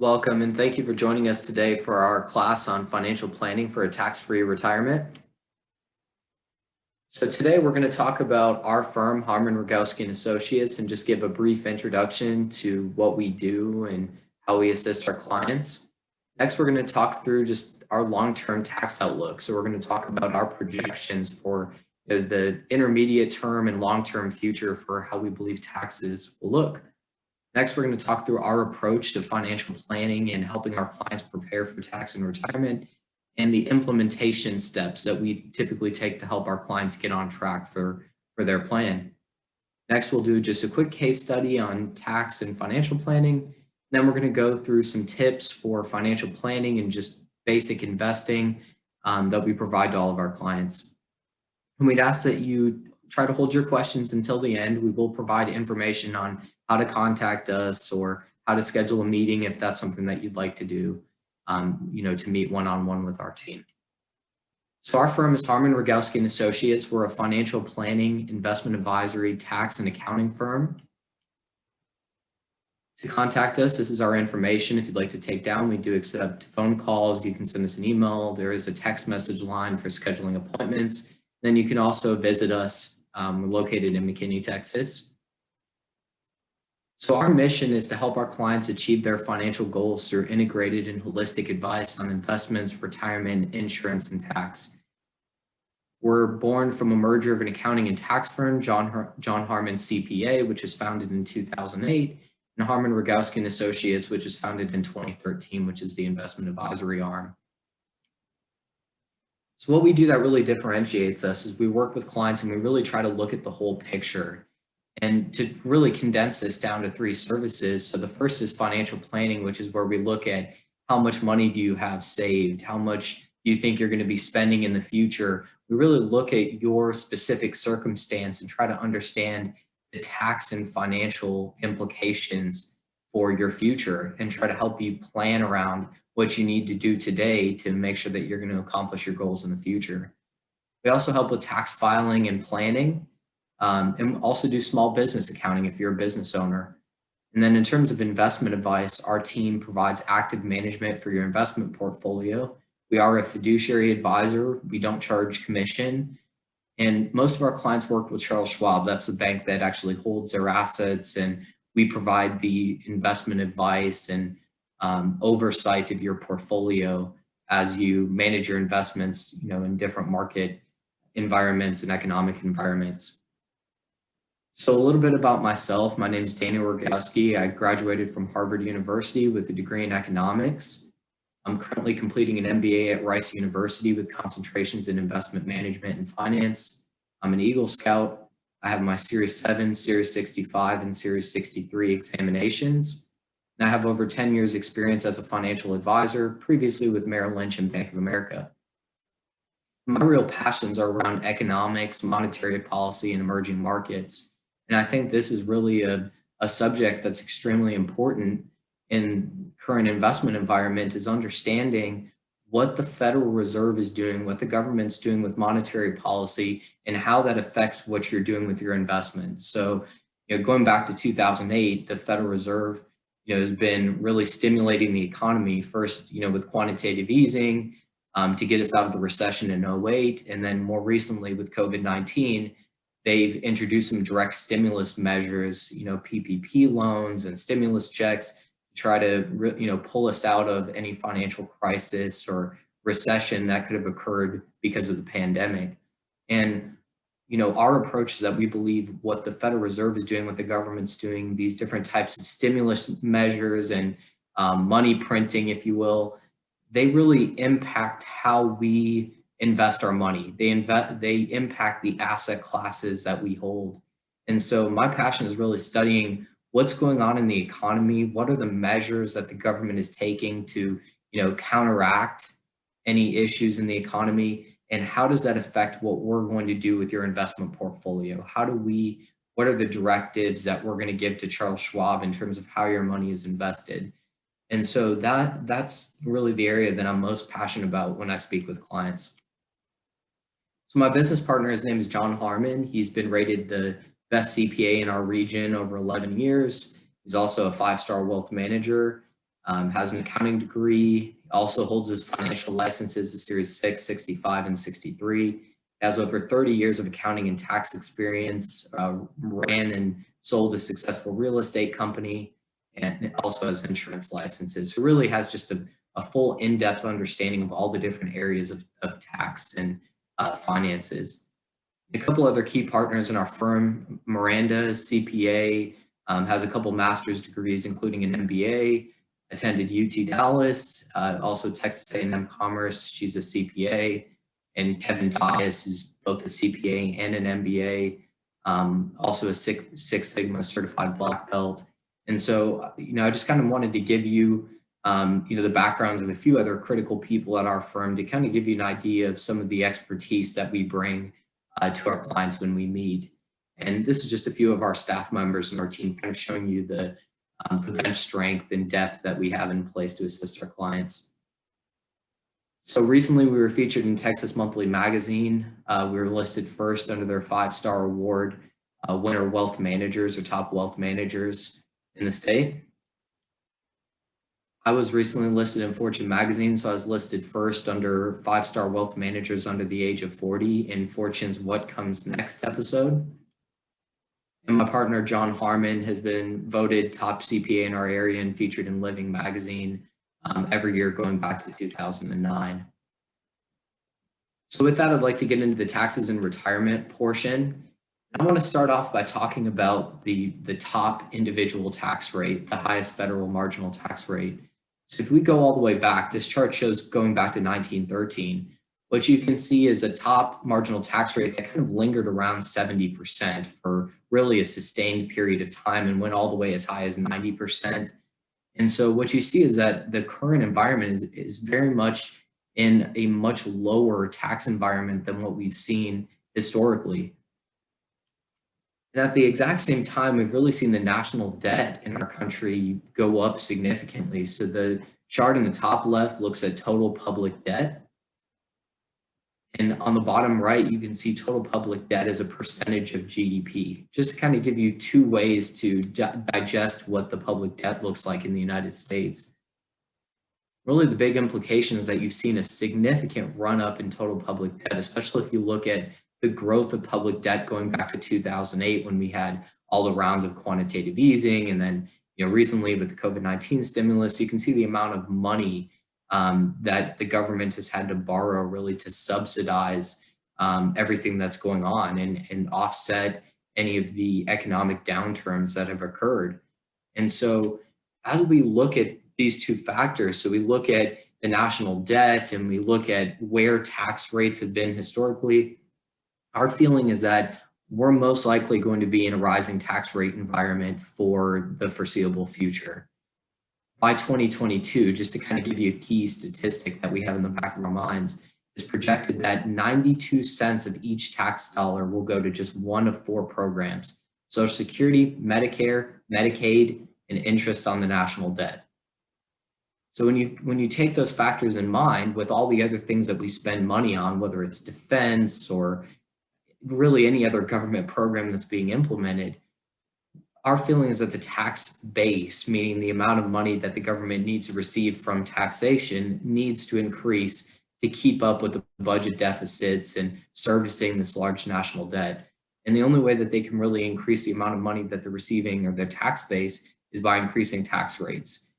Welcome and thank you for joining us today for our class on financial planning for a tax-free retirement. So today we're going to talk about our firm, Harman Rogowski and Associates, and just give a brief introduction to what we do and how we assist our clients. Next, we're going to talk through just our long-term tax outlook. So we're going to talk about our projections for the intermediate term and long-term future for how we believe taxes will look. Next, we're going to talk through our approach to financial planning and helping our clients prepare for tax and retirement and the implementation steps that we typically take to help our clients get on track for their plan. Next, we'll do just a quick case study on tax and financial planning. Then we're going to go through some tips for financial planning and just basic investing that we provide to all of our clients. And we'd ask that you try to hold your questions until the end. We will provide information on how to contact us or how to schedule a meeting if that's something that you'd like to do, to meet one-on-one with our team. So our firm is Harman Rogowski and Associates. We're a financial planning, investment advisory, tax, and accounting firm. To contact us, this is our information if you'd like to take down. We do accept phone calls. You can send us an email. There is a text message line for scheduling appointments. Then you can also visit us. We're located in McKinney, Texas. So our mission is to help our clients achieve their financial goals through integrated and holistic advice on investments, retirement, insurance, and tax. We're born from a merger of an accounting and tax firm, John Harman CPA, which was founded in 2008, and Harman Rogowski and Associates, which was founded in 2013, which is the investment advisory arm. So what we do that really differentiates us is we work with clients and we really try to look at the whole picture and to really condense this down to 3 services. So the first is financial planning, which is where we look at how much money do you have saved? How much do you think you're going to be spending in the future? We really look at your specific circumstance and try to understand the tax and financial implications for your future and try to help you plan around what you need to do today to make sure that you're going to accomplish your goals in the future. We also help with tax filing and planning, and also do small business accounting if you're a business owner. And then in terms of investment advice, our team provides active management for your investment portfolio. We are a fiduciary advisor. We don't charge commission. And most of our clients work with Charles Schwab. That's the bank that actually holds their assets, and we provide the investment advice and oversight of your portfolio as you manage your investments, in different market environments and economic environments. So a little bit about myself. My name is Daniel Rogowski. I graduated from Harvard University with a degree in economics. I'm currently completing an MBA at Rice University with concentrations in investment management and finance. I'm an Eagle Scout. I have my Series 7, Series 65, and Series 63 examinations. And I have over 10 years experience as a financial advisor, previously with Merrill Lynch and Bank of America. My real passions are around economics, monetary policy, and emerging markets. And I think this is really a subject that's extremely important in current investment environment, is understanding what the Federal Reserve is doing, what the government's doing with monetary policy, and how that affects what you're doing with your investments. So, going back to 2008, the Federal Reserve has been really stimulating the economy first, with quantitative easing to get us out of the recession in 2008. And then more recently with COVID-19, they've introduced some direct stimulus measures, PPP loans and stimulus checks to try to, pull us out of any financial crisis or recession that could have occurred because of the pandemic. And our approach is that we believe what the Federal Reserve is doing, what the government's doing, these different types of stimulus measures and money printing, if you will, they really impact how we invest our money. They impact the asset classes that we hold. And so my passion is really studying what's going on in the economy. What are the measures that the government is taking to, counteract any issues in the economy? And how does that affect what we're going to do with your investment portfolio? What are the directives that we're going to give to Charles Schwab in terms of how your money is invested? And so that's really the area that I'm most passionate about when I speak with clients. So my business partner, his name is John Harman. He's been rated the best CPA in our region over 11 years. He's also a 5-star wealth manager. has an accounting degree, also holds his financial licenses, the Series 6, 65, and 63. Has over 30 years of accounting and tax experience, ran and sold a successful real estate company, and also has insurance licenses. So really has just a full in-depth understanding of all the different areas of tax and finances. A couple other key partners in our firm: Miranda, CPA, has a couple master's degrees, including an MBA, attended UT Dallas, also Texas A&M Commerce. She's a CPA. And Kevin Dias, who's both a CPA and an MBA, also a Six Sigma certified black belt. And so, I just kind of wanted to give you, the backgrounds of a few other critical people at our firm to kind of give you an idea of some of the expertise that we bring to our clients when we meet. And this is just a few of our staff members and our team, kind of showing you the bench strength and depth that we have in place to assist our clients. So recently we were featured in Texas Monthly Magazine. We were listed first under their 5-star award, winner wealth managers or top wealth managers in the state. I was recently listed in Fortune Magazine, so I was listed first under 5-star wealth managers under the age of 40 in Fortune's What Comes Next episode. And my partner, John Harman, has been voted top CPA in our area and featured in Living Magazine every year going back to 2009. So with that, I'd like to get into the taxes and retirement portion. I want to start off by talking about the top individual tax rate, the highest federal marginal tax rate. So if we go all the way back, this chart shows going back to 1913. What you can see is a top marginal tax rate that kind of lingered around 70% for really a sustained period of time and went all the way as high as 90%. And so what you see is that the current environment is very much in a much lower tax environment than what we've seen historically. And at the exact same time, we've really seen the national debt in our country go up significantly. So the chart in the top left looks at total public debt. And on the bottom right, you can see total public debt as a percentage of GDP, just to kind of give you two ways to digest what the public debt looks like in the United States. Really, the big implication is that you've seen a significant run up in total public debt, especially if you look at the growth of public debt going back to 2008 when we had all the rounds of quantitative easing. And then, recently with the COVID-19 stimulus, you can see the amount of money that the government has had to borrow really to subsidize everything that's going on and offset any of the economic downturns that have occurred. And so as we look at these two factors, so we look at the national debt and we look at where tax rates have been historically, our feeling is that we're most likely going to be in a rising tax rate environment for the foreseeable future. By 2022, just to kind of give you a key statistic that we have in the back of our minds, it's projected that 92 cents of each tax dollar will go to just one of 4 programs: Social Security, Medicare, Medicaid, and interest on the national debt. So when you take those factors in mind with all the other things that we spend money on, whether it's defense or really any other government program that's being implemented, our feeling is that the tax base, meaning the amount of money that the government needs to receive from taxation, needs to increase to keep up with the budget deficits and servicing this large national debt. And the only way that they can really increase the amount of money that they're receiving or their tax base is by increasing tax rates.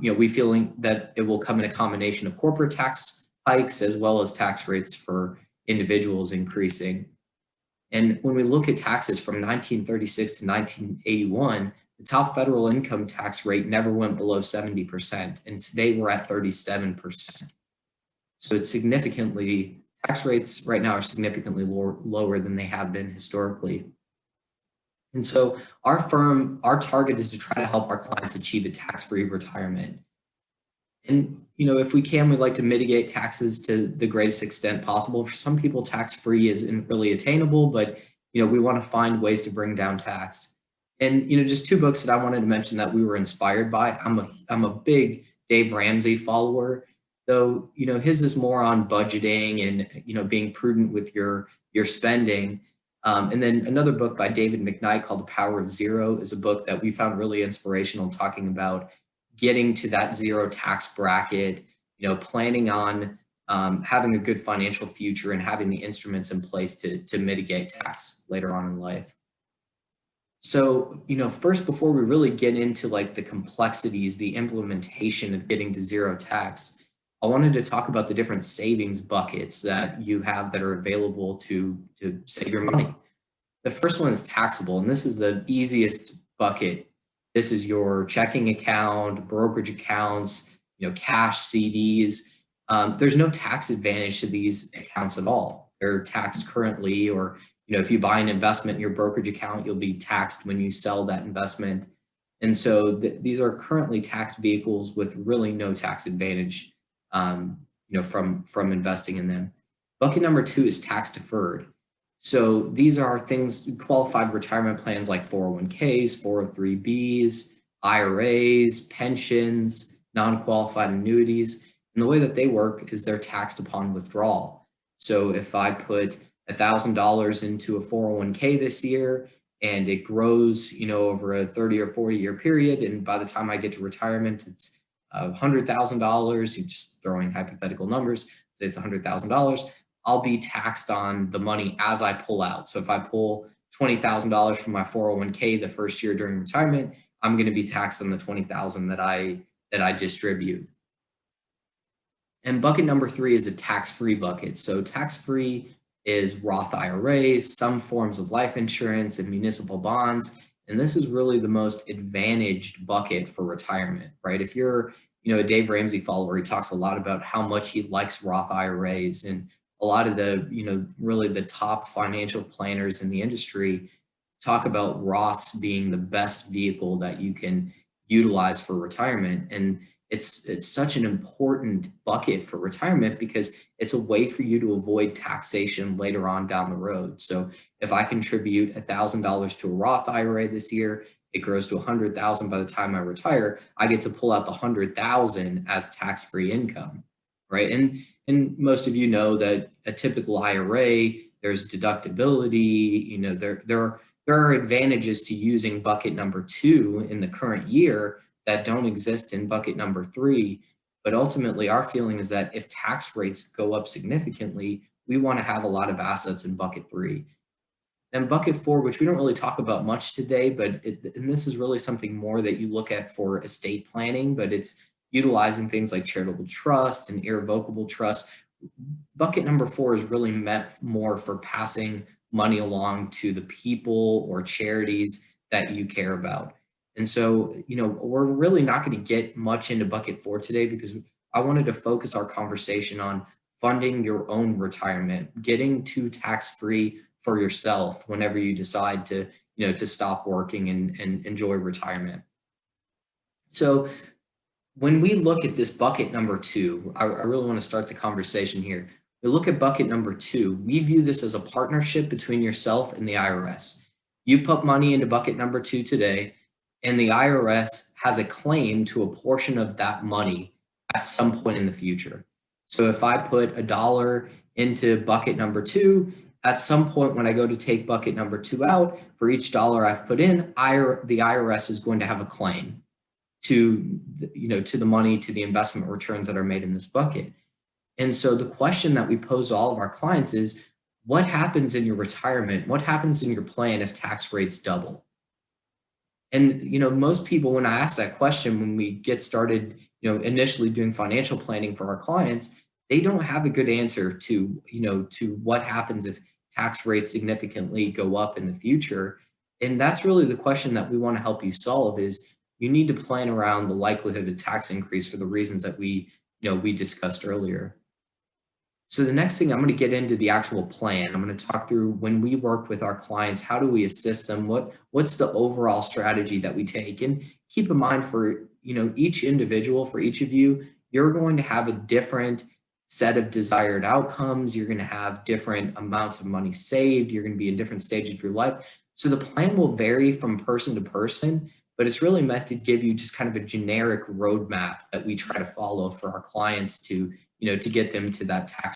We feeling that it will come in a combination of corporate tax hikes as well as tax rates for individuals increasing. And when we look at taxes from 1936 to 1981, the top federal income tax rate never went below 70%. And today we're at 37%. So it's tax rates right now are significantly lower than they have been historically. And so our target is to try to help our clients achieve a tax-free retirement. And, if we can, we'd like to mitigate taxes to the greatest extent possible. For some people, tax-free isn't really attainable, but, we want to find ways to bring down tax. And, just 2 books that I wanted to mention that we were inspired by. I'm a big Dave Ramsey follower, though, his is more on budgeting and, being prudent with your spending. And then another book by David McKnight called The Power of Zero is a book that we found really inspirational, talking about getting to that zero tax bracket, planning on having a good financial future and having the instruments in place to mitigate tax later on in life. So, first, before we really get into like the complexities, the implementation of getting to zero tax, I wanted to talk about the different savings buckets that you have that are available to save your money. The first one is taxable, and this is the easiest bucket. This is your checking account, brokerage accounts, cash CDs. There's no tax advantage to these accounts at all. They're taxed currently, or if you buy an investment in your brokerage account, you'll be taxed when you sell that investment. And so these are currently taxed vehicles with really no tax advantage, from investing in them. Bucket number two is tax deferred. So these are things, qualified retirement plans like 401ks, 403bs, IRAs, pensions, non-qualified annuities. And the way that they work is they're taxed upon withdrawal. So if I put $1,000 into a 401k this year and it grows, over a 30 or 40 year period, and by the time I get to retirement, it's $100,000, you're just throwing hypothetical numbers, say it's $100,000, I'll be taxed on the money as I pull out. So if I pull $20,000 from my 401k the first year during retirement, I'm going to be taxed on the $20,000 that I distribute. And bucket number three is a tax-free bucket. So tax-free is Roth IRAs, some forms of life insurance, and municipal bonds. And this is really the most advantaged bucket for retirement, right? If you're, a Dave Ramsey follower, he talks a lot about how much he likes Roth IRAs, and a lot of the, really the top financial planners in the industry talk about Roths being the best vehicle that you can utilize for retirement. And it's such an important bucket for retirement because it's a way for you to avoid taxation later on down the road. So if I contribute $1,000 to a Roth IRA this year, it grows to $100,000 by the time I retire, I get to pull out the $100,000 as tax-free income, right? And most of you know that a typical IRA, there's deductibility, there are advantages to using bucket number two in the current year that don't exist in bucket number three. But ultimately, our feeling is that if tax rates go up significantly, we want to have a lot of assets in bucket three. Then bucket four, which we don't really talk about much today, and this is really something more that you look at for estate planning, but it's utilizing things like charitable trust and irrevocable trust. Bucket number four is really meant more for passing money along to the people or charities that you care about. And so, we're really not going to get much into bucket four today because I wanted to focus our conversation on funding your own retirement, getting to tax-free for yourself whenever you decide to, to stop working and enjoy retirement. So when we look at this bucket number two, I really want to start the conversation here. We look at bucket number two. We view this as a partnership between yourself and the IRS. You put money into bucket number two today, and the IRS has a claim to a portion of that money at some point in the future. So if I put $1 into bucket number two, at some point when I go to take bucket number two out, for each dollar I've put in, the IRS is going to have a claim to the money, to the investment returns that are made in this bucket. And so the question that we pose to all of our clients is, what happens in your retirement? What happens in your plan if tax rates double? And, most people, when I ask that question, when we get started, initially doing financial planning for our clients, they don't have a good answer to what happens if tax rates significantly go up in the future. And that's really the question that we want to help you solve is you need to plan around the likelihood of tax increase for the reasons that we discussed earlier. So the next thing, I'm going to get into the actual plan. I'm going to talk through when we work with our clients, how do we assist them? What's the overall strategy that we take? And keep in mind for, each individual, for each of you, you're going to have a different set of desired outcomes. You're going to have different amounts of money saved. You're going to be in different stages of your life. So the plan will vary from person to person, but it's really meant to give you just kind of a generic roadmap that we try to follow for our clients to get them to that tax